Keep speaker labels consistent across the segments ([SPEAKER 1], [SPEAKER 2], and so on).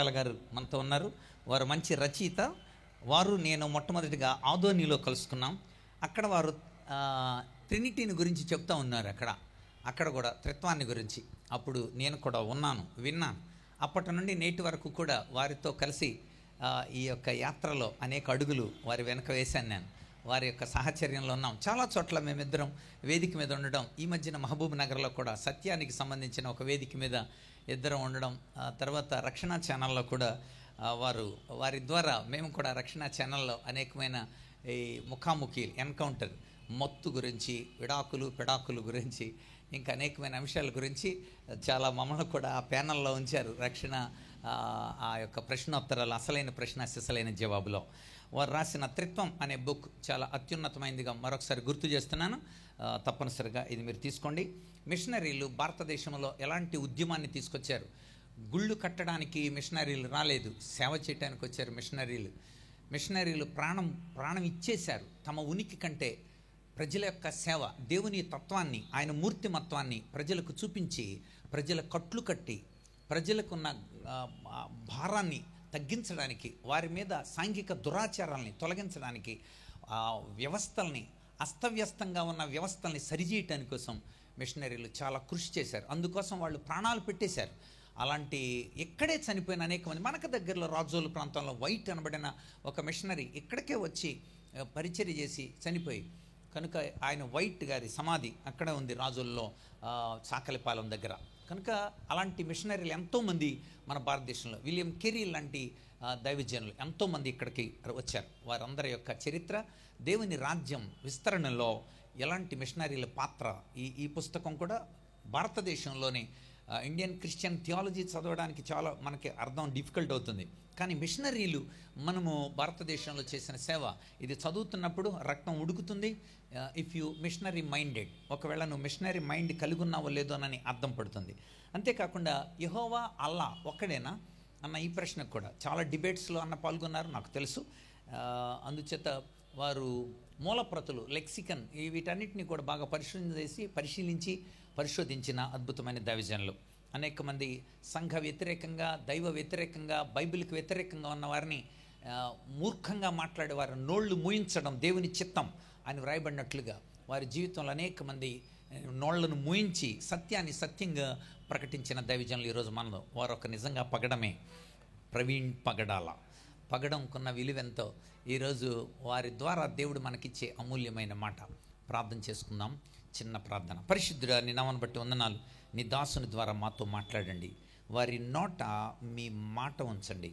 [SPEAKER 1] ధర్మశాల గారు మనతో ఉన్నారు. వారు మంచి రచయిత. వారు నేను మొట్టమొదటిగా ఆదోనిలో కలుసుకున్నాం. అక్కడ వారు ట్రినిటీని గురించి చెప్తా ఉన్నారు. అక్కడ కూడా త్రిత్వాన్ని గురించి అప్పుడు నేను కూడా విన్నాను. అప్పటి నుండి నేటి వరకు కూడా వారితో కలిసి ఈ యొక్క యాత్రలో అనేక అడుగులు వారి వెనక వేశాను. నేను వారి యొక్క సాహచర్యంలో ఉన్నాం. చాలా చోట్ల మేమిద్దరం వేదిక మీద ఉండడం. ఈ మధ్యన మహబూబ్ నగర్లో కూడా సత్యానికి సంబంధించిన ఒక వేదిక మీద ఇద్దరం ఉండడం. తర్వాత రక్షణ ఛానల్లో కూడా వారి ద్వారా మేము కూడా రక్షణ ఛానల్లో అనేకమైన ఈ ముఖాముఖి ఎన్కౌంటర్, మత్తు గురించి, పిడాకులు గురించి, ఇంకా అనేకమైన అంశాల గురించి చాలా మమ్మల్ని కూడా ఆ ప్యానల్లో ఉంచారు. రక్షణ ఆ యొక్క ప్రశ్నోత్తరాలు, అసలైన ప్రశ్న సిసలైన జవాబులో వారు రాసిన త్రిత్వం అనే బుక్ చాలా అత్యున్నతమైనదిగా మరొకసారి గుర్తు చేస్తున్నాను. తప్పనిసరిగా ఇది మీరు తీసుకోండి. మిషనరీలు భారతదేశంలో ఎలాంటి ఉద్యమాన్ని తీసుకొచ్చారు? గుళ్ళు కట్టడానికి మిషనరీలు రాలేదు, సేవ చేయడానికి వచ్చారు మిషనరీలు ప్రాణం ఇచ్చేశారు. తమ ఉనికి కంటే ప్రజల యొక్క సేవ, దేవుని తత్వాన్ని, ఆయన మూర్తిమత్వాన్ని ప్రజలకు చూపించి, ప్రజల కట్లు కట్టి, ప్రజలకున్న భారాన్ని తగ్గించడానికి, వారి మీద సాంఘిక దురాచారాలని తొలగించడానికి, వ్యవస్థల్ని, అస్తవ్యస్తంగా ఉన్న వ్యవస్థల్ని సరిచేయటానికి కోసం మిషనరీలు చాలా కృషి చేశారు. అందుకోసం వాళ్ళు ప్రాణాలు పెట్టేశారు. అలాంటి ఇక్కడే చనిపోయిన అనేక మంది, మనకు దగ్గరలో రాజోలు ప్రాంతంలో వైట్ అనబడిన ఒక మిషనరీ ఇక్కడికే వచ్చి పరిచర్య చేసి చనిపోయి, కనుక ఆయన వైట్ గారి సమాధి అక్కడే ఉంది రాజుల్లో, సాకలిపాలెం దగ్గర. కనుక అలాంటి మిషనరీలు ఎంతోమంది మన భారతదేశంలో, విలియం కెరీ లాంటి దైవజనులు ఎంతోమంది ఇక్కడికి వచ్చారు. వారందరి యొక్క చరిత్ర, దేవుని రాజ్యం విస్తరణలో ఎలాంటి మిషనరీల పాత్ర, ఈ పుస్తకం కూడా భారతదేశంలోని ఇండియన్ క్రిస్టియన్ థియాలజీ చదవడానికి చాలా మనకి అర్థం డిఫికల్ట్ అవుతుంది. కానీ మిషనరీలు మనము భారతదేశంలో చేసిన సేవ, ఇది చదువుతున్నప్పుడు రక్తం ఉడుకుతుంది. ఇఫ్ యూ మిషనరీ మైండెడ్, ఒకవేళ నువ్వు మిషనరీ మైండ్ కలిగి ఉన్నావో లేదో అని అర్థం పడుతుంది. అంతేకాకుండా యెహోవా అల్లా ఒక్కడేనా అన్న ఈ ప్రశ్నకు కూడా చాలా డిబేట్స్లో పాల్గొన్నారు, నాకు తెలుసు. అందుచేత వారు మూలప్రతులు, లెక్సికన్, వీటన్నిటిని కూడా బాగా పరిశీలించి పరిశోధించిన అద్భుతమైన దైవజనులు. అనేక మంది సంఘ వ్యతిరేకంగా, దైవ వ్యతిరేకంగా, బైబిల్కి వ్యతిరేకంగా ఉన్న వారిని మూర్ఖంగా మాట్లాడే వారి నోళ్లు మూయించడం దేవుని చిత్తం అని వ్రాయబడినట్లుగా వారి జీవితంలో అనేక మంది నోళ్లను మూయించి సత్యాన్ని సత్యంగా ప్రకటించిన దైవజనులు ఈరోజు మనలో. వారు ఒక నిజంగా పగడమే. ప్రవీణ్ పగడాల, పగడంకున్న విలువెంతో ఈరోజు వారి ద్వారా దేవుడు మనకిచ్చే అమూల్యమైన మాట. ప్రార్థన చేసుకుందాం. చిన్న ప్రార్థన. పరిశుద్ధుడా, నీ నామమును బట్టి వందనాలు. నీ దాసుని ద్వారా మాతో మాట్లాడండి. వారి నోట మీ మాట ఉంచండి.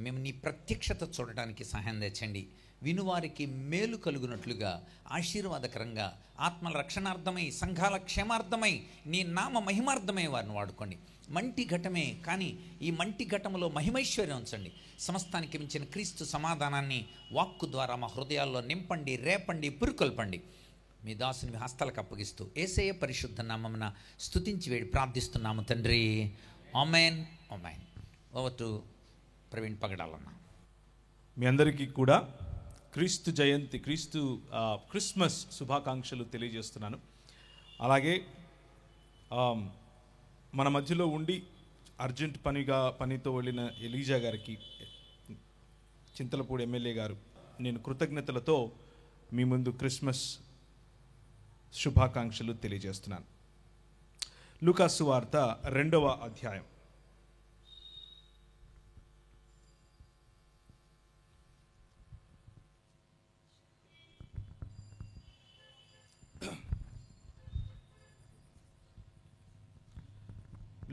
[SPEAKER 1] మేము నీ ప్రత్యక్షత చూడడానికి సహాయం తెచ్చండి. వినువారికి మేలు కలుగునట్లుగా, ఆశీర్వాదకరంగా, ఆత్మల రక్షణార్థమై, సంఘాల క్షేమార్థమై, నీ నామ మహిమార్థమై వారిని వాడుకోండి. మంటి ఘటమే కానీ ఈ మంటి ఘటములో మహిమైశ్వర్యం ఉంచండి. సమస్తానికి మించిన క్రీస్తు సమాధానాన్ని వాక్కు ద్వారా మా హృదయాల్లో నింపండి, రేపండి, పురుకొల్పండి. మీ దాసుని మీ హస్తాలకు అప్పగిస్తూ యేసయ్య పరిశుద్ధ నామమున స్తుతించి వేడి ప్రార్థిస్తున్నాము తండ్రి. Amen, amen. Over to Praveen పగడాలన్న.
[SPEAKER 2] మీ అందరికీ కూడా క్రీస్తు జయంతి, క్రిస్మస్ శుభాకాంక్షలు తెలియజేస్తున్నాను. అలాగే మన మధ్యలో ఉండి అర్జెంట్ పనితో వెళ్ళిన ఎలీజా గారికి, చింతలపూడి ఎమ్మెల్యే గారు, నేను కృతజ్ఞతలతో మీ ముందు క్రిస్మస్ శుభాకాంక్షలు తెలియజేస్తున్నాను. లూకాసు వార్త 2వ అధ్యాయం.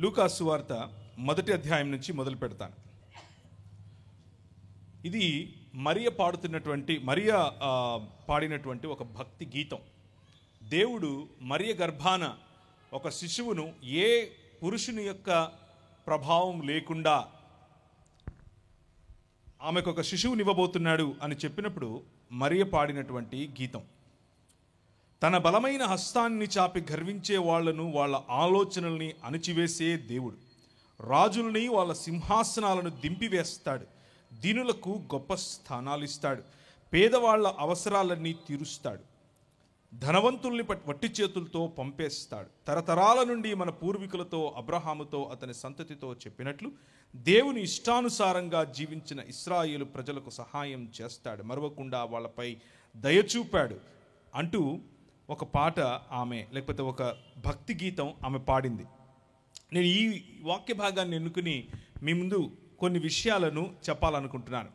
[SPEAKER 2] లూకాసు వార్త 1వ అధ్యాయం నుంచి మొదలు పెడతాను. ఇది మరియ పాడినటువంటి ఒక భక్తి గీతం. దేవుడు మరియ గర్భాన ఒక శిశువును, ఏ పురుషుని యొక్క ప్రభావం లేకుండా ఆమెకు ఒక శిశువుని ఇవ్వబోతున్నాడు అని చెప్పినప్పుడు మరియ పాడినటువంటి గీతం. తన బలమైన హస్తాన్ని చాపి గర్వించే వాళ్లను, వాళ్ళ ఆలోచనల్ని అణిచివేసే దేవుడు. రాజుల్ని వాళ్ళ సింహాసనాలను దింపివేస్తాడు. దీనులకు గొప్ప స్థానాలు ఇస్తాడు. పేదవాళ్ల అవసరాలన్నీ తీరుస్తాడు. ధనవంతుల్ని వట్టి చేతులతో పంపేస్తాడు. తరతరాల నుండి మన పూర్వీకులతో అబ్రహాముతో అతని సంతతితో చెప్పినట్లు దేవుని ఇష్టానుసారంగా జీవించిన ఇశ్రాయేలు ప్రజలకు సహాయం చేస్తాడు, మరవకుండా వాళ్ళపై దయచూపాడు అంటూ ఒక పాట ఆమె, లేకపోతే ఒక భక్తి గీతం ఆమె పాడింది. నేను ఈ వాక్య భాగాన్ని ఎన్నుకుని మీ ముందు కొన్ని విషయాలను చెప్పాలనుకుంటున్నాను.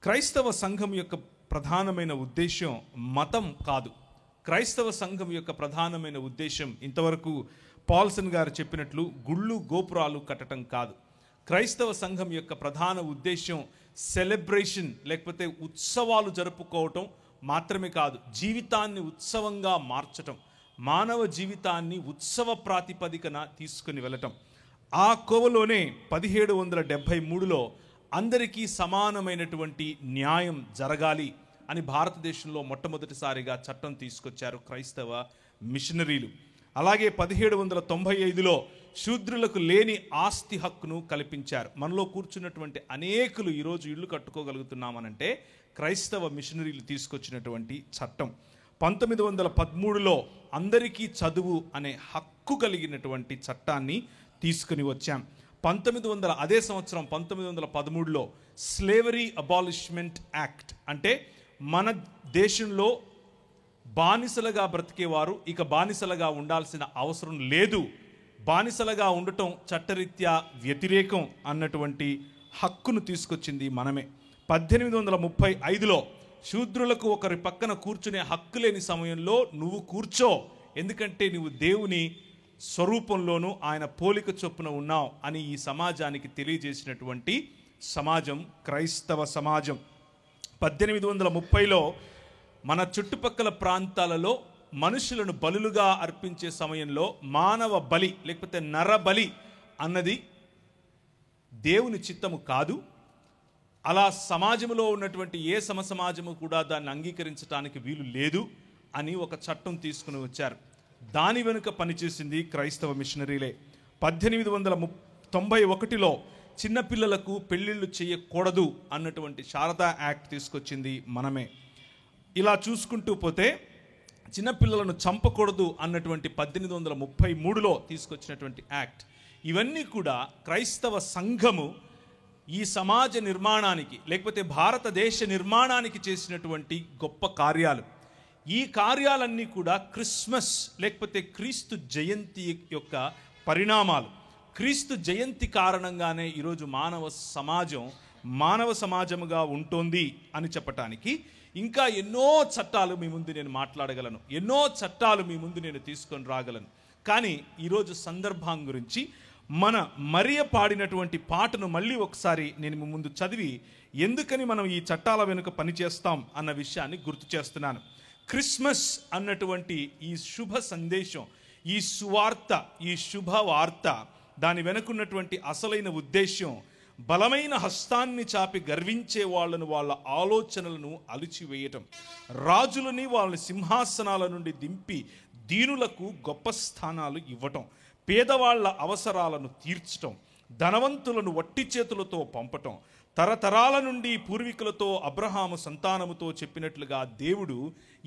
[SPEAKER 2] క్రైస్తవ సంఘం యొక్క ప్రధానమైన ఉద్దేశం మతం కాదు. క్రైస్తవ సంఘం యొక్క ప్రధానమైన ఉద్దేశం ఇంతవరకు పాల్సన్ గారు చెప్పినట్లు గుళ్ళు గోపురాలు కట్టడం కాదు. క్రైస్తవ సంఘం యొక్క ప్రధాన ఉద్దేశం సెలబ్రేషన్, లేకపోతే ఉత్సవాలు జరుపుకోవటం మాత్రమే కాదు, జీవితాన్ని ఉత్సవంగా మార్చటం, మానవ జీవితాన్ని ఉత్సవ ప్రాతిపదికన తీసుకుని వెళ్ళటం. ఆ కోవలోనే 1773లో అందరికీ సమానమైనటువంటి న్యాయం జరగాలి అని భారతదేశంలో మొట్టమొదటిసారిగా చట్టం తీసుకొచ్చారు క్రైస్తవ మిషనరీలు. అలాగే 1795లో శూద్రులకు లేని ఆస్తి హక్కును కల్పించారు. మనలో కూర్చున్నటువంటి అనేకులు ఈరోజు ఇళ్ళు కట్టుకోగలుగుతున్నామనంటే క్రైస్తవ మిషనరీలు తీసుకొచ్చినటువంటి చట్టం. 1913లో అందరికీ చదువు అనే హక్కు కలిగినటువంటి చట్టాన్ని తీసుకుని వచ్చాం. అదే సంవత్సరం 1913లో స్లేవరీ అబాలిష్మెంట్ యాక్ట్, అంటే మన దేశంలో బానిసలుగా బ్రతికేవారు ఇక బానిసలుగా ఉండాల్సిన అవసరం లేదు, బానిసలుగా ఉండటం చట్టరీత్యా వ్యతిరేకం అన్నటువంటి హక్కును తీసుకొచ్చింది మనమే. 1835లో శూద్రులకు ఒకరి పక్కన కూర్చునే హక్కు లేని సమయంలో నువ్వు కూర్చో, ఎందుకంటే నువ్వు దేవుని స్వరూపంలోనూ ఆయన పోలిక చొప్పున ఉన్నావు అని ఈ సమాజానికి తెలియజేసినటువంటి సమాజం క్రైస్తవ సమాజం. 1830లో మన చుట్టుపక్కల ప్రాంతాలలో మనుషులను బలులుగా అర్పించే సమయంలో మానవ బలి లేకపోతే నరబలి అన్నది దేవుని చిత్తము కాదు. అలా సమాజంలో ఉన్నటువంటి ఏ సమాజము కూడా దాన్ని అంగీకరించడానికి వీలు లేదు అని ఒక చట్టం తీసుకుని వచ్చారు. దాని వెనుక పనిచేసింది క్రైస్తవ మిషనరీలే. 1891లో చిన్నపిల్లలకు పెళ్లిళ్ళు చేయకూడదు అన్నటువంటి శారదా యాక్ట్ తీసుకొచ్చింది మనమే. ఇలా చూసుకుంటూ పోతే చిన్నపిల్లలను చంపకూడదు అన్నటువంటి 1833లో తీసుకొచ్చినటువంటి యాక్ట్, ఇవన్నీ కూడా క్రైస్తవ సంఘము ఈ సమాజ నిర్మాణానికి లేకపోతే భారతదేశ నిర్మాణానికి చేసినటువంటి గొప్ప కార్యాలు. ఈ కార్యాలన్నీ కూడా క్రిస్మస్ లేకపోతే క్రీస్తు జయంతి యొక్క పరిణామాలు. క్రీస్తు జయంతి కారణంగానే ఈరోజు మానవ సమాజముగా ఉంటుంది అని చెప్పటానికి ఇంకా ఎన్నో చట్టాలు మీ ముందు నేను మాట్లాడగలను, ఎన్నో చట్టాలు మీ ముందు నేను తీసుకొని రాగలను. కానీ ఈరోజు సందర్భం గురించి మన మరియ పాడినటువంటి పాటను మళ్ళీ ఒకసారి నేను మీ ముందు చదివి ఎందుకని మనం ఈ చట్టాల వెనుక పనిచేస్తాం అన్న విషయాన్ని గుర్తు చేస్తున్నాను. క్రిస్మస్ అన్నటువంటి ఈ శుభ సందేశం, ఈ సువార్త, ఈ శుభవార్త, దాని వెనుకున్నటువంటి అసలైన ఉద్దేశం బలమైన హస్తాన్ని చాపి గర్వించే వాళ్ళను వాళ్ళ ఆలోచనలను అలిచివేయటం, రాజులని వాళ్ళ సింహాసనాల నుండి దింపి దీనులకు గొప్ప స్థానాలు ఇవ్వటం, పేదవాళ్ల అవసరాలను తీర్చటం, ధనవంతులను వట్టి చేతులతో పంపటం, తరతరాల నుండి పూర్వీకులతో అబ్రహాము సంతానముతో చెప్పినట్లుగా దేవుడు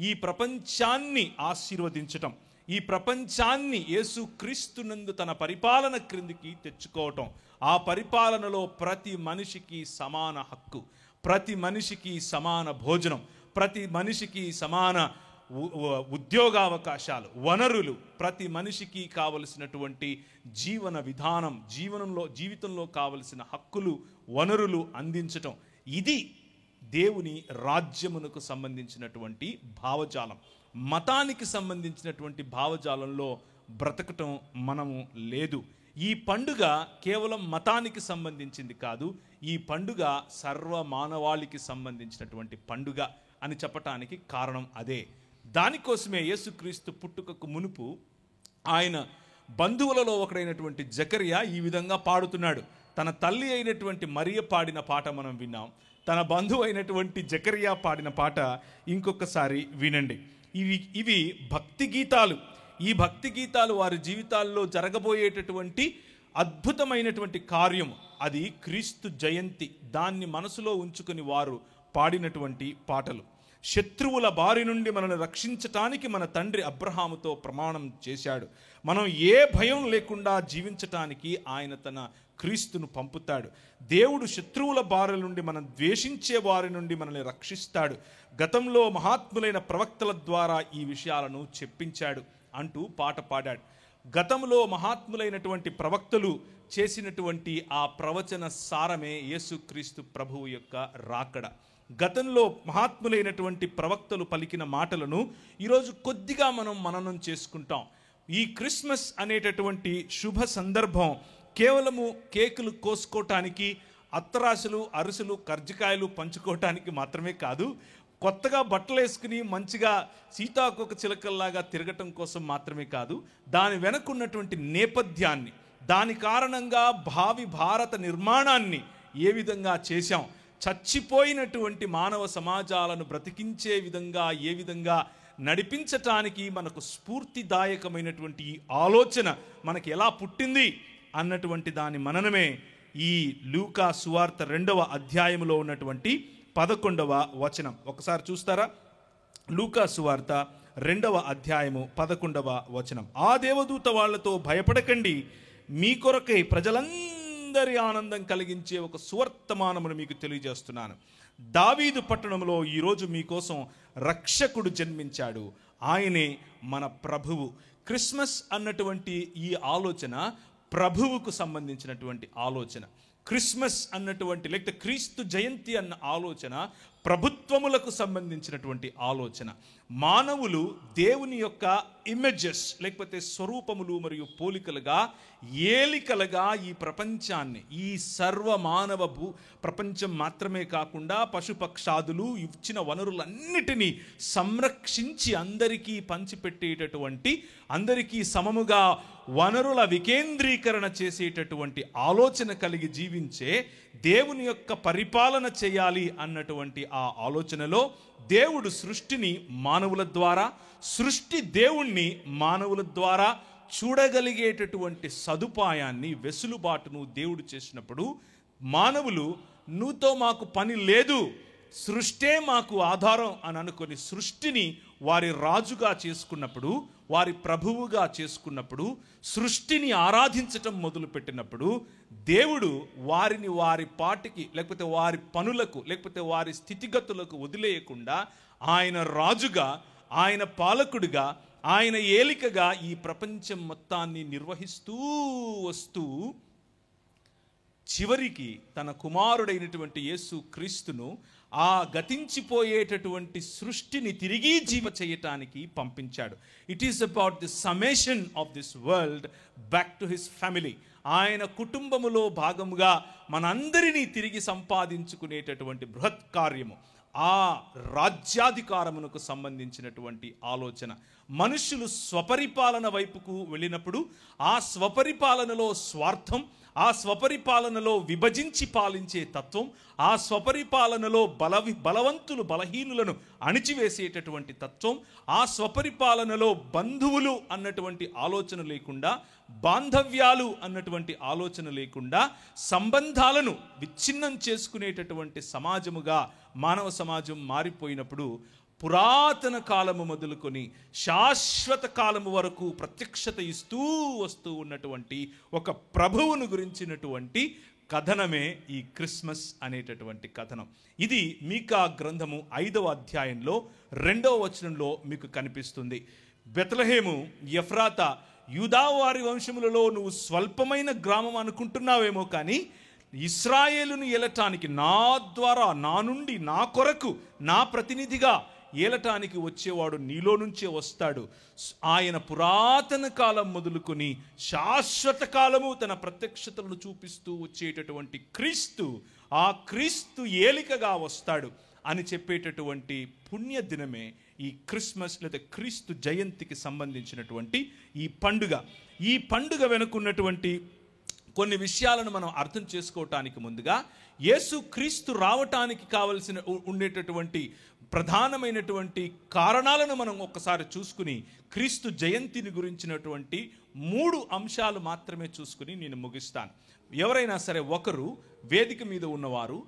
[SPEAKER 2] ఈ ప్రపంచాన్ని ఆశీర్వదించటం, ఈ ప్రపంచాన్ని యేసుక్రీస్తునందు తన పరిపాలన క్రిందికి తెచ్చుకోవటం, ఆ పరిపాలనలో ప్రతి మనిషికి సమాన హక్కు, ప్రతి మనిషికి సమాన భోజనం, ప్రతి మనిషికి సమాన ఉద్యోగావకాశాలు, వనరులు, ప్రతి మనిషికి కావలసినటువంటి జీవన విధానం, జీవితంలో కావలసిన హక్కులు, వనరులు అందించటం, ఇది దేవుని రాజ్యమునకు సంబంధించినటువంటి భావజాలం. మతానికి సంబంధించినటువంటి భావజాలంలో బ్రతకటం మనము లేదు. ఈ పండుగ కేవలం మతానికి సంబంధించింది కాదు, ఈ పండుగ సర్వ మానవాళికి సంబంధించినటువంటి పండుగ అని చెప్పటానికి కారణం అదే. దానికోసమే యేసుక్రీస్తు పుట్టుకకు మునుపు ఆయన బంధువులలో ఒకడైనటువంటి జకరియా ఈ విధంగా పాడుతున్నాడు. తన తల్లి అయినటువంటి మరియ పాడిన పాట మనం విన్నాం, తన బంధువు అయినటువంటి జకరియా పాడిన పాట ఇంకొకసారి వినండి. ఇవి భక్తి గీతాలు. ఈ భక్తి గీతాలు వారి జీవితాల్లో జరగబోయేటటువంటి అద్భుతమైనటువంటి కార్యం, అది క్రీస్తు జయంతి, దాన్ని మనసులో ఉంచుకుని వారు పాడినటువంటి పాటలు. శత్రువుల బారి నుండి మనల్ని రక్షించటానికి మన తండ్రి అబ్రహాముతో ప్రమాణం చేశాడు. మనం ఏ భయం లేకుండా జీవించటానికి ఆయన తన క్రీస్తును పంపుతాడు. దేవుడు శత్రువుల బారి నుండి, మనం ద్వేషించే వారి నుండి మనల్ని రక్షిస్తాడు. గతంలో మహాత్ములైన ప్రవక్తల ద్వారా ఈ విషయాలను చెప్పించాడు అంటూ పాట పాడాడు. గతంలో మహాత్ములైనటువంటి ప్రవక్తలు చేసినటువంటి ఆ ప్రవచన సారమే యేసుక్రీస్తు ప్రభువు యొక్క రాకడ. గతంలో మహాత్ములైనటువంటి ప్రవక్తలు పలికిన మాటలను ఈరోజు కొద్దిగా మనం మననం చేసుకుంటాం. ఈ క్రిస్మస్ అనేటటువంటి శుభ సందర్భం కేవలము కేకులు కోసుకోవటానికి, అత్తరాశులు, అరుసులు, కర్జికాయలు పంచుకోవటానికి మాత్రమే కాదు, కొత్తగా బట్టలు వేసుకుని మంచిగా సీతాకోక చిలకల్లాగా తిరగటం కోసం మాత్రమే కాదు, దాని వెనకున్నటువంటి నేపథ్యాన్ని, దాని కారణంగా భావి భారత నిర్మాణాన్ని ఏ విధంగా చేశాం, చచ్చిపోయినటువంటి మానవ సమాజాలను బ్రతికించే విధంగా ఏ విధంగా నడిపించటానికి మనకు స్ఫూర్తిదాయకమైనటువంటి ఈ ఆలోచన మనకి ఎలా పుట్టింది అన్నటువంటి దాని మననమే ఈ లూకా సువార్త 2వ అధ్యాయంలో ఉన్నటువంటి 11వ వచనం. ఒకసారి చూస్తారా? లూకా సువార్త 2వ అధ్యాయము 11వ వచనం. ఆ దేవదూత వాళ్లతో, భయపడకండి, మీ కొరకై ప్రజలందరి ఆనందం కలిగించే ఒక సువర్తమానమును మీకు తెలియజేస్తున్నాను. దావీదు పట్టణంలో ఈరోజు మీకోసం రక్షకుడు జన్మించాడు, ఆయనే మన ప్రభువు. క్రిస్మస్ అన్నటువంటి ఈ ఆలోచన ప్రభువుకు సంబంధించినటువంటి ఆలోచన. క్రిస్మస్ అన్నటువంటి లేకపోతే క్రీస్తు జయంతి అన్న ఆలోచన ప్రభుత్వములకు సంబంధించినటువంటి ఆలోచన. మానవులు దేవుని యొక్క ఇమేజెస్ లేకపోతే స్వరూపములు మరియు పోలికలుగా, ఏలికలుగా ఈ ప్రపంచాన్ని, ఈ సర్వ మానవ ప్రపంచం మాత్రమే కాకుండా పశుపక్షాదులు ఇచ్చిన వనరులన్నిటినీ సంరక్షించి అందరికీ పంచిపెట్టేటటువంటి, అందరికీ సమముగా వనరుల వికేంద్రీకరణ చేసేటటువంటి ఆలోచన కలిగి జీవించే దేవుని యొక్క పరిపాలన చేయాలి అన్నటువంటి ఆ ఆలోచనలో దేవుడు సృష్టిని మానవుల ద్వారా, సృష్టి దేవుణ్ణి మానవుల ద్వారా చూడగలిగేటటువంటి సదుపాయాన్ని, వెసులుబాటును దేవుడు చేసినప్పుడు మానవులు నువ్వుతో మాకు పని లేదు, సృష్టే మాకు ఆధారం అని అనుకొని సృష్టిని వారి రాజుగా చేసుకున్నప్పుడు, వారి ప్రభువుగా చేసుకున్నప్పుడు, సృష్టిని ఆరాధించటం మొదలుపెట్టినప్పుడు దేవుడు వారిని వారి పాటికి లేకపోతే వారి పనులకు లేకపోతే వారి స్థితిగతులకు వదిలేయకుండా ఆయన రాజుగా, ఆయన పాలకుడిగా, ఆయన ఏలికగా ఈ ప్రపంచం మొత్తాన్ని నిర్వహిస్తూ వస్తూ చివరికి తన కుమారుడైనటువంటి యేసు క్రీస్తును ఆ గతించిపోయేటటువంటి సృష్టిని తిరిగి జీవ చేయటానికి పంపించాడు. It is about the summation of this world back to his family. ఆయన కుటుంబములో భాగముగా మనందరినీ తిరిగి సంపాదించుకునేటటువంటి బృహత్ కార్యము, ఆ రాజ్యాధికారమునకు సంబంధించినటువంటి ఆలోచన. మనుషులు స్వపరిపాలన వైపుకు వెళ్ళినప్పుడు ఆ స్వపరిపాలనలో స్వార్థం, ఆ స్వపరిపాలనలో విభజించి పాలించే తత్వం, ఆ స్వపరిపాలనలో బలవంతులు బలహీనులను అణిచివేసేటటువంటి తత్వం, ఆ స్వపరిపాలనలో బంధువులు అన్నటువంటి ఆలోచన లేకుండా, బాంధవ్యాలు అన్నటువంటి ఆలోచన లేకుండా సంబంధాలను విచ్ఛిన్నం చేసుకునేటటువంటి సమాజముగా మానవ సమాజం మారిపోయినప్పుడు పురాతన కాలము మొదలుకొని శాశ్వత కాలము వరకు ప్రత్యక్షత ఇస్తూ వస్తూ ఉన్నటువంటి ఒక ప్రభువును గురించినటువంటి కథనమే ఈ క్రిస్మస్ అనేటటువంటి కథనం. ఇది మీకా గ్రంథము 5వ అధ్యాయంలో 2వ వచనంలో మీకు కనిపిస్తుంది. బెత్లెహేము ఎఫ్రాతా, యూదా వారి వంశములలో నువ్వు స్వల్పమైన గ్రామం అనుకుంటున్నావేమో, కానీ ఇశ్రాయేలును ఏలటానికి నా ద్వారా, నా నుండి, నా కొరకు, నా ప్రతినిధిగా ఏలటానికి వచ్చేవాడు నీలో నుంచే వస్తాడు. ఆయన పురాతన కాలం మొదలుకొని శాశ్వత కాలము తన ప్రత్యక్షతలను చూపిస్తూ వచ్చేటటువంటి క్రీస్తు, ఆ క్రీస్తు ఏలికగా వస్తాడు అని చెప్పేటటువంటి పుణ్య దినమే ఈ క్రిస్మస్ లేదా క్రీస్తు జయంతికి సంబంధించినటువంటి ఈ పండుగ. ఈ పండుగ వెనుకున్నటువంటి కొన్ని విషయాలను మనం అర్థం చేసుకోవటానికి ముందుగా యేసు క్రీస్తు రావటానికి కావలసిన ఉండేటటువంటి ప్రధానమైనటువంటి కారణాలను మనం ఒక్కసారి చూసుకుని క్రీస్తు జయంతిని గురించినటువంటి 3 అంశాలు మాత్రమే చూసుకుని నేను ముగిస్తాను. ఎవరైనా సరే ఒకరు వేదిక మీద ఉన్నవారు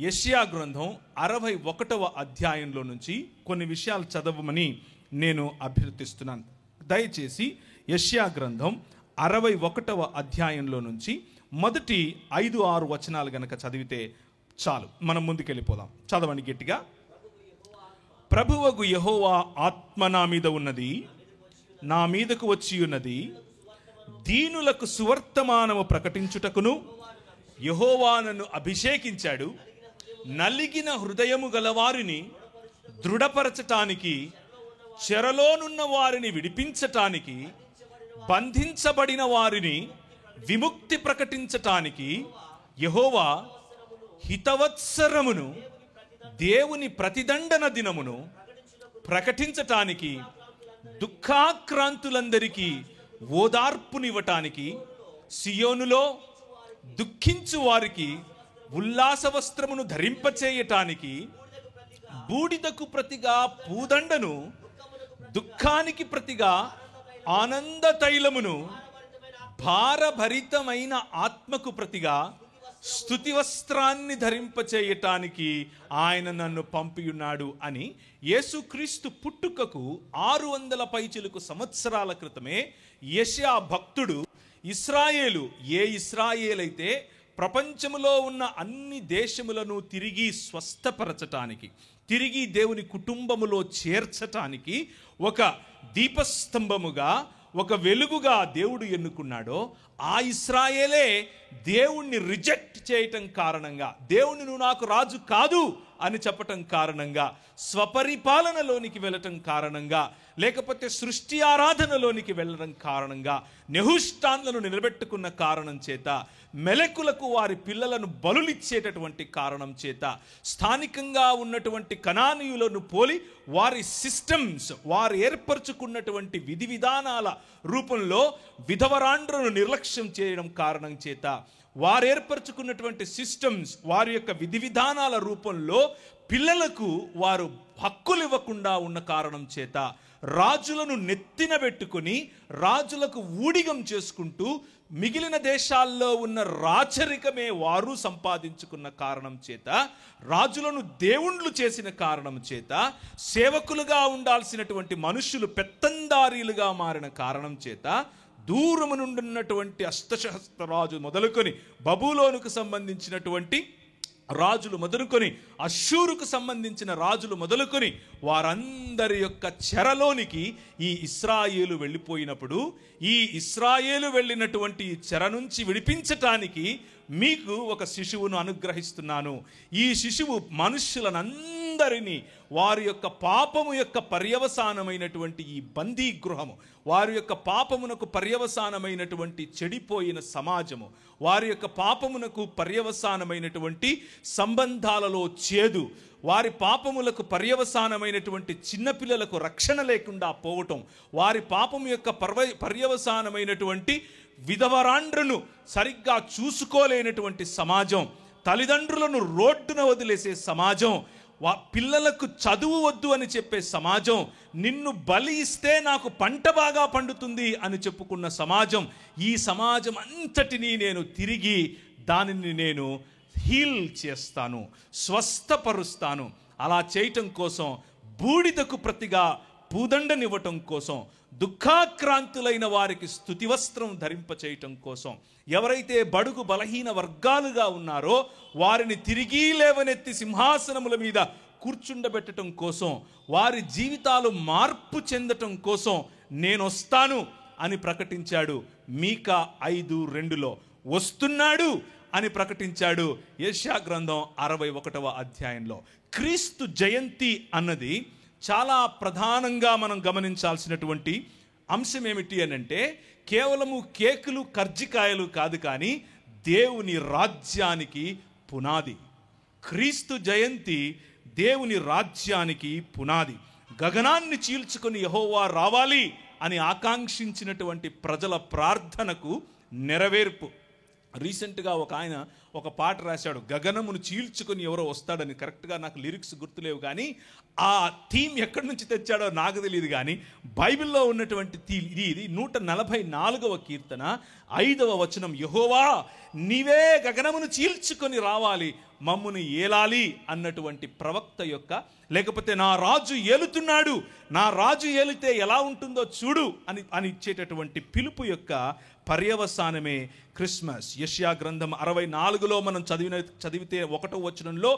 [SPEAKER 2] యెషయా గ్రంథం 61వ అధ్యాయంలో నుంచి కొన్ని విషయాలు చదవమని నేను అభ్యర్థిస్తున్నాను. దయచేసి యెషయా గ్రంథం 61వ అధ్యాయంలో నుంచి మొదటి 5-6 వచనాలు గనక చదివితే చాలు, మనం ముందుకెళ్ళిపోదాం. చదవండి గట్టిగా. ప్రభువగు యెహోవా ఆత్మ నా మీద ఉన్నది, నా మీదకు వచ్చి ఉన్నది, దీనులకు సువర్తమానము ప్రకటించుటకును యెహోవా నన్ను అభిషేకించాడు, నలిగిన హృదయము గలవారిని దృఢపరచటానికి, చెరలోనున్న వారిని విడిపించటానికి, బంధించబడిన వారిని విముక్తి ప్రకటించటానికి, యెహోవా హితవత్సరమును దేవుని ప్రతిదండన దినమును ప్రకటించటానికి, దుఃఖాక్రాంతులందరికీ ఓదార్పునివ్వటానికి, సియోనులో దుఃఖించు వారికి ఉల్లాస వస్త్రమును ధరింపచేయటానికి, బూడిదకు ప్రతిగా పూదండను, దుఃఖానికి ప్రతిగా ఆనంద తైలమును, భారభరితమైన ఆత్మకు ప్రతిగా స్తుతి వస్త్రాన్ని ధరింపచేయటానికి ఆయన నన్ను పంపియున్నాడు అని యేసుక్రీస్తు పుట్టుకకు 600 పైచిలుకు సంవత్సరాల క్రితమే యెషయా భక్తుడు ఇశ్రాయేలు, ఏ ఇశ్రాయేల్ అయితే ప్రపంచములో ఉన్న అన్ని దేశములను తిరిగి స్వస్థపరచటానికి, తిరిగి దేవుని కుటుంబములో చేర్చటానికి ఒక దీపస్తంభముగా, ఒక వెలుగుగా దేవుడు ఎన్నుకున్నాడో, ఆ ఇశ్రాయేలే దేవుణ్ణి రిజెక్ట్ చేయటం కారణంగా, దేవుని నువ్వు నాకు రాజు కాదు అని చెప్పటం కారణంగా, స్వపరిపాలనలోనికి వెళ్ళటం కారణంగా, లేకపోతే సృష్టి ఆరాధనలోనికి వెళ్ళడం కారణంగా, నెహుష్టాన్లను నిలబెట్టుకున్న కారణం చేత, మెలకులకు వారి పిల్లలను బలులిచ్చేటటువంటి కారణం చేత, స్థానికంగా ఉన్నటువంటి కనానీయులను పోలి వారి సిస్టమ్స్, వారు ఏర్పరచుకున్నటువంటి విధి విధానాల రూపంలో విధవరాండ్రను నిర్లక్ష్యం చేయడం కారణం చేత, వారు ఏర్పరచుకున్నటువంటి సిస్టమ్స్, వారి యొక్క విధి విధానాల రూపంలో పిల్లలకు వారు హక్కులు ఇవ్వకుండా ఉన్న కారణం చేత, రాజులను నెత్తిన పెట్టుకుని రాజులకు ఊడిగం చేసుకుంటూ మిగిలిన దేశాల్లో ఉన్న రాచరికమే వారు సంపాదించుకున్న కారణం చేత, రాజులను దేవుండ్లు చేసిన కారణం చేత, సేవకులుగా ఉండాల్సినటువంటి మనుషులు పెత్తందారీలుగా మారిన కారణం చేత, దూరము నుండి ఉన్నటువంటి అష్టసహస్రరాజు మొదలుకొని బబులోనుకు సంబంధించినటువంటి రాజులు మొదలుకొని, అష్షూరుకు సంబంధించిన రాజులు మొదలుకొని వారందరి యొక్క చెరలోనికి ఈ ఇశ్రాయేలు వెళ్ళిపోయినప్పుడు, ఈ ఇశ్రాయేలు వెళ్ళినటువంటి చెర నుంచి విడిపించటానికి మీకు ఒక శిశువును అనుగ్రహిస్తున్నాను. ఈ శిశువు మనుష్యులనందరినీ వారి యొక్క పాపము యొక్క పర్యవసానమైనటువంటి ఈ బందీ గృహము, వారి యొక్క పాపమునకు పర్యవసానమైనటువంటి చెడిపోయిన సమాజము, వారి యొక్క పాపమునకు పర్యవసానమైనటువంటి సంబంధాలలో చేదు, వారి పాపములకు పర్యవసానమైనటువంటి చిన్నపిల్లలకు రక్షణ లేకుండా పోవటం, వారి పాపము యొక్క పర్యవసానమైనటువంటి విధవరాండ్రను సరిగ్గా చూసుకోలేనటువంటి సమాజం, తల్లిదండ్రులను రోడ్డున వదిలేసే సమాజం, పిల్లలకు చదువు వద్దు అని చెప్పే సమాజం, నిన్ను బలి ఇస్తే నాకు పంట బాగా పండుతుంది అని చెప్పుకున్న సమాజం, ఈ సమాజం అంతటినీ నేను తిరిగి దానిని నేను హీల్ చేస్తాను, స్వస్థపరుస్తాను. అలా చేయటం కోసం, బూడిదకు ప్రతిగా పూదండనివ్వటం కోసం, దుఃఖాక్రాంతులైన వారికి స్తుతి వస్త్రం ధరింపచేయటం కోసం, ఎవరైతే బడుగు బలహీన వర్గాలుగా ఉన్నారో వారిని తిరిగి లేవనెత్తి సింహాసనముల మీద కూర్చుండబెట్టడం కోసం, వారి జీవితాలు మార్పు చెందటం కోసం నేను వస్తాను అని ప్రకటించాడు. మీకా 5:2 వస్తున్నాడు అని ప్రకటించాడు యెషయా గ్రంథం 61వ అధ్యాయంలో. క్రీస్తు జయంతి అన్నది చాలా ప్రధానంగా మనం గమనించాల్సినటువంటి అంశం ఏమిటి అని అంటే, కేవలము కేకులు కర్జికాయలు కాదు, కానీ దేవుని రాజ్యానికి పునాది. క్రీస్తు జయంతి దేవుని రాజ్యానికి పునాది. గగనాన్ని చీల్చుకొని యెహోవా రావాలి అని ఆకాంక్షించినటువంటి ప్రజల ప్రార్థనకు నెరవేర్పు. రీసెంట్గా ఒక ఆయన ఒక పాట రాశాడు, గగనమును చీల్చుకొని ఎవరో వస్తాడని. కరెక్ట్గా నాకు లిరిక్స్ గుర్తులేవు, కానీ ఆ థీమ్ ఎక్కడి నుంచి తెచ్చాడో నాకు తెలియదు. కానీ బైబిల్లో ఉన్నటువంటి ఇది 144వ కీర్తన 5వ వచనం, యెహోవా నీవే గగనమును చీల్చుకొని రావాలి, మమ్మును ఏలాలి అన్నటువంటి ప్రవక్త యొక్క, లేకపోతే నా రాజు ఏలుతున్నాడు, నా రాజు ఏలితే ఎలా ఉంటుందో చూడు అని ఇచ్చేటటువంటి పిలుపు యొక్క పర్యవసానమే క్రిస్మస్. యెషయా గ్రంథం 64లో మనం చదివితే 1వ వచనంలో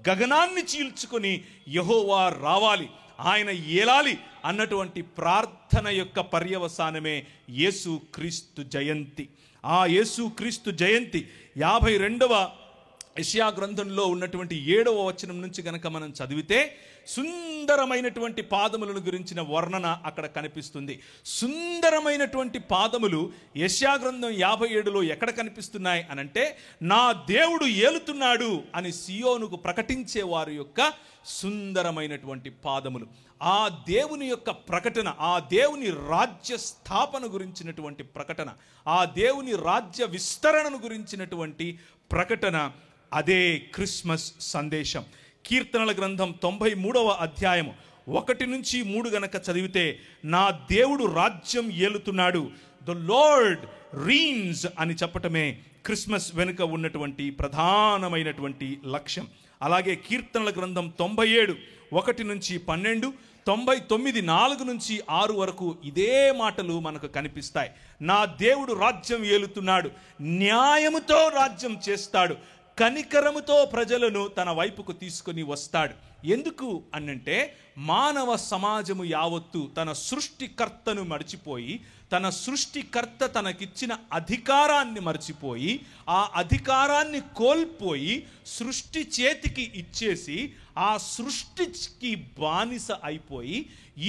[SPEAKER 2] గగనాన్ని చీల్చుకొని యెహోవా రావాలి, ఆయన ఏలాలి అన్నటువంటి ప్రార్థన యొక్క పర్యవసానమే యేసుక్రీస్తు జయంతి. ఆ యేసుక్రీస్తు జయంతి 52వ యెషయా గ్రంథంలో ఉన్నటువంటి 7వ వచనం నుంచి గనక మనం చదివితే సుందరమైనటువంటి పాదములను గురించిన వర్ణన అక్కడ కనిపిస్తుంది. సుందరమైనటువంటి పాదములు యెషయా గ్రంథం 57లో ఎక్కడ కనిపిస్తున్నాయి అనంటే, నా దేవుడు ఏలుతున్నాడు అని సియోనుకు ప్రకటించే వారి యొక్క సుందరమైనటువంటి పాదములు. ఆ దేవుని యొక్క ప్రకటన, ఆ దేవుని రాజ్య స్థాపన గురించినటువంటి ప్రకటన, ఆ దేవుని రాజ్య విస్తరణను గురించినటువంటి ప్రకటన, అదే క్రిస్మస్ సందేశం. కీర్తనల గ్రంథం 93వ అధ్యాయము 1 నుంచి 3 గనక చదివితే, నా దేవుడు రాజ్యం ఏలుతున్నాడు, ద లార్డ్ రీన్స్ అని చెప్పటమే క్రిస్మస్ వెనుక ఉన్నటువంటి ప్రధానమైనటువంటి లక్ష్యం. అలాగే కీర్తనల గ్రంథం 97 1 నుంచి 12, 99 4 నుంచి 6 వరకు ఇదే మాటలు మనకు కనిపిస్తాయి. నా దేవుడు రాజ్యం ఏలుతున్నాడు, న్యాయముతో రాజ్యం చేస్తాడు, కనికరముతో ప్రజలను తన వైపుకు తీసుకొని వస్తాడు. ఎందుకు అనంటే, మానవ సమాజము యావత్తు తన సృష్టికర్తను మర్చిపోయి, తన సృష్టికర్త తనకిచ్చిన అధికారాన్ని మర్చిపోయి, ఆ అధికారాన్ని కోల్పోయి సృష్టి చేతికి ఇచ్చేసి ఆ సృష్టికి బానిస అయిపోయి,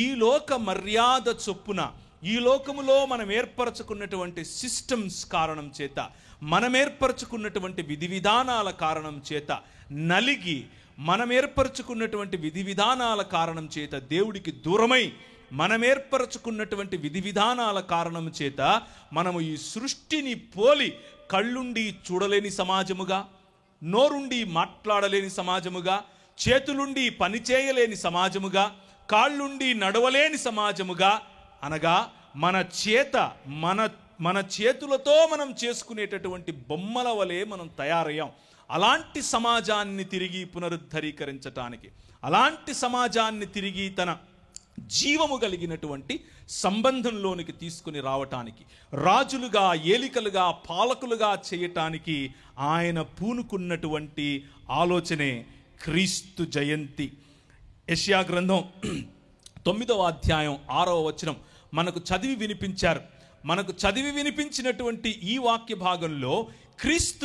[SPEAKER 2] ఈ లోక మర్యాద చొప్పున, ఈ లోకములో మనం ఏర్పరచుకున్నటువంటి సిస్టమ్స్ కారణం చేత, మనం ఏర్పరచుకున్నటువంటి విధి విధానాల కారణం చేత నలిగి, మనం ఏర్పరచుకున్నటువంటి విధి విధానాల కారణం చేత దేవుడికి దూరమై, మనం ఏర్పరచుకున్నటువంటి విధి విధానాల కారణం చేత మనము ఈ సృష్టిని పోలి కళ్ళుండి చూడలేని సమాజముగా, నోరుండి మాట్లాడలేని సమాజముగా, చేతులుండి పనిచేయలేని సమాజముగా, కాళ్ళుండి నడవలేని సమాజముగా, అనగా మన చేతులతో మనం చేసుకునేటటువంటి బొమ్మల వలె మనం తయారయ్యాం. అలాంటి సమాజాన్ని తిరిగి పునరుద్ధరీకరించటానికి, అలాంటి సమాజాన్ని తిరిగి తన జీవము కలిగినటువంటి సంబంధంలోనికి తీసుకుని రావటానికి, రాజులుగా, ఏలికలుగా, పాలకులుగా చేయటానికి ఆయన పూనుకున్నటువంటి ఆలోచనే క్రీస్తు జయంతి. యెషయా గ్రంథం 9వ అధ్యాయం 6వ వచనం మనకు చదివి వినిపించారు. మనకు చదివి వినిపించినటువంటి ఈ వాక్య భాగంలో క్రీస్తు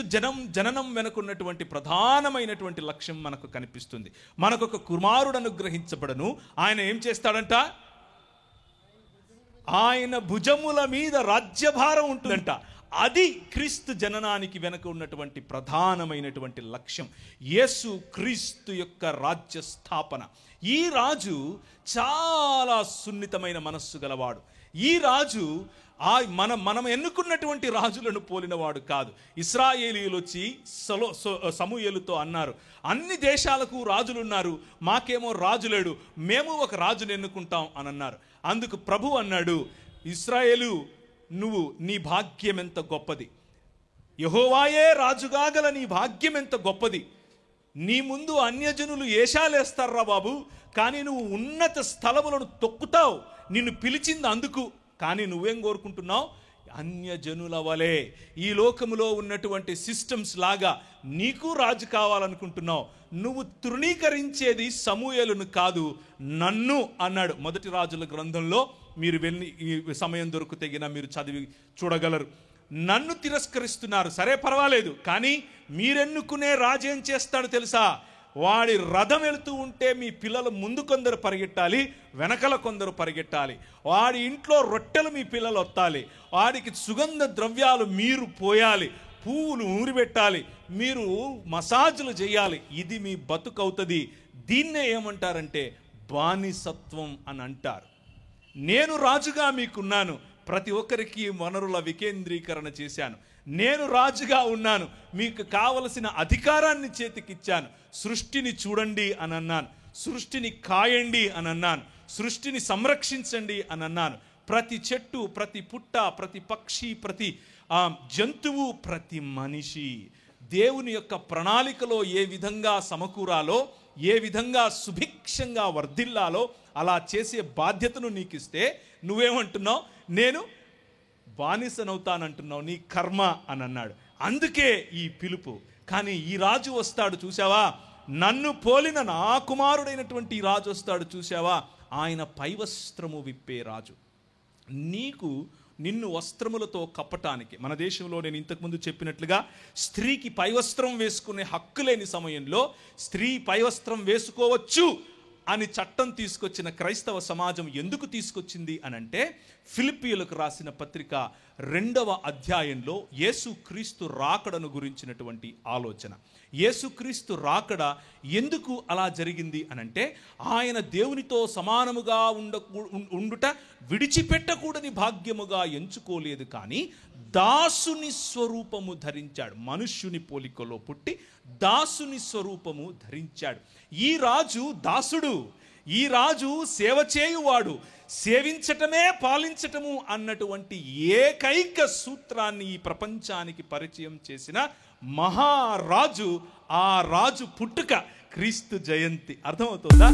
[SPEAKER 2] జననం వెనుకున్నటువంటి ప్రధానమైనటువంటి లక్ష్యం మనకు కనిపిస్తుంది. మనకొక కుమారుడు అనుగ్రహించబడను, ఆయన ఏం చేస్తాడంట? ఆయన భుజముల మీద రాజ్యభారం ఉంటుందంట. అది క్రీస్తు జననానికి వెనుక ఉన్నటువంటి ప్రధానమైనటువంటి లక్ష్యం, యేసు క్రీస్తు యొక్క రాజ్య స్థాపన. ఈ రాజు చాలా సున్నితమైన మనస్సు గలవాడు. ఈ రాజు మనం ఎన్నుకున్నటువంటి రాజులను పోలినవాడు కాదు. ఇశ్రాయేలీయులు వచ్చి సమూయేలుతో అన్నారు, అన్ని దేశాలకు రాజులున్నారు, మాకేమో రాజు లేడు, మేము ఒక రాజును ఎన్నుకుంటాం అని అన్నారు. అందుకు ప్రభు అన్నాడు, ఇశ్రాయేలు, నువ్వు నీ భాగ్యం ఎంత గొప్పది, యెహోవాయే రాజుగా గల నీ భాగ్యం ఎంత గొప్పది. నీ ముందు అన్యజనులు ఏషాలేస్తారా బాబు, కానీ నువ్వు ఉన్నత స్థలములను తొక్కుతావు. నిన్ను పిలిచింది అందుకు, కానీ నువ్వేం కోరుకుంటున్నావు? అన్యజనుల వలె, ఈ లోకములో ఉన్నటువంటి సిస్టమ్స్ లాగా నీకు రాజు కావాలనుకుంటున్నావు. నువ్వు తృణీకరించేది సమూయేలును కాదు, నన్ను అన్నాడు. 1 రాజుల గ్రంథంలో మీరు వెళ్ళి ఈ సమయం దొరికితేగిన మీరు చదివి చూడగలరు. నన్ను తిరస్కరిస్తున్నారు, సరే పర్వాలేదు, కానీ మీరెన్నుకునే రాజు ఏం చేస్తాడు తెలుసా? వాడి రథం వెళుతూ ఉంటే మీ పిల్లలు ముందు కొందరు పరిగెట్టాలి, వెనకల కొందరు పరిగెట్టాలి. వాడి ఇంట్లో రొట్టెలు మీ పిల్లలు వత్తాలి, వాడికి సుగంధ ద్రవ్యాలు మీరు పోయాలి, పువ్వులు ఊరిపెట్టాలి, మీరు మసాజులు చేయాలి. ఇది మీ బతుకవుతుంది. దీన్నే ఏమంటారంటే బానిసత్వం అని అంటారు. నేను రాజుగా మీకున్నాను, ప్రతి ఒక్కరికి వనరుల వికేంద్రీకరణ చేశాను, నేను రాజుగా ఉన్నాను, మీకు కావలసిన అధికారాన్ని చేతికిచ్చాను. సృష్టిని చూడండి అని అన్నాను, సృష్టిని కాయండి అని అన్నాను, సృష్టిని సంరక్షించండి అని అన్నాను. ప్రతి చెట్టు, ప్రతి పుట్ట, ప్రతి పక్షి, ప్రతి జంతువు, ప్రతి మనిషి దేవుని యొక్క ప్రణాళికలో ఏ విధంగా సమకూరాలో, ఏ విధంగా సుభిక్షంగా వర్ధిల్లాలో అలా చేసే బాధ్యతను నీకు ఇస్తే నువ్వేమంటున్నావు? నేను బానిసనవుతానంటున్నావు, నీ కర్మ అని అన్నాడు. అందుకే ఈ పిలుపు. కానీ ఈ రాజు వస్తాడు చూసావా, నన్ను పోలిన నా కుమారుడైనటువంటి ఈ రాజు వస్తాడు చూసావా, ఆయన పైవస్త్రము విప్పే రాజు. నిన్ను వస్త్రములతో కప్పటానికి, మన దేశంలో నేను ఇంతకుముందు చెప్పినట్లుగా స్త్రీకి పైవస్త్రం వేసుకునే హక్కు లేని సమయంలో స్త్రీ పైవస్త్రం వేసుకోవచ్చు అని చట్టం తీసుకొచ్చిన క్రైస్తవ సమాజం ఎందుకు తీసుకొచ్చింది అనంటే, ఫిలిప్పీయులకు రాసిన పత్రిక 2వ అధ్యాయంలో యేసుక్రీస్తు రాకడను గురించినటువంటి ఆలోచన. యేసుక్రీస్తు రాకడ ఎందుకు అలా జరిగింది అనంటే, ఆయన దేవునితో సమానముగా ఉండుట విడిచిపెట్టకూడని భాగ్యముగా ఎంచుకోలేదు, కానీ దాసుని స్వరూపము ధరించాడు. మనుష్యుని పోలికలో పుట్టి దాసుని స్వరూపము ధరించాడు. ఈ రాజు దాసుడు, ఈ రాజు సేవ చేయువాడు, సేవించటమే పాలించటము అన్నటువంటి ఏకైక సూత్రాన్ని ఈ ప్రపంచానికి పరిచయం చేసిన మహారాజు. ఆ రాజు పుట్టుక క్రీస్తు జయంతి. అర్థమవుతుందా?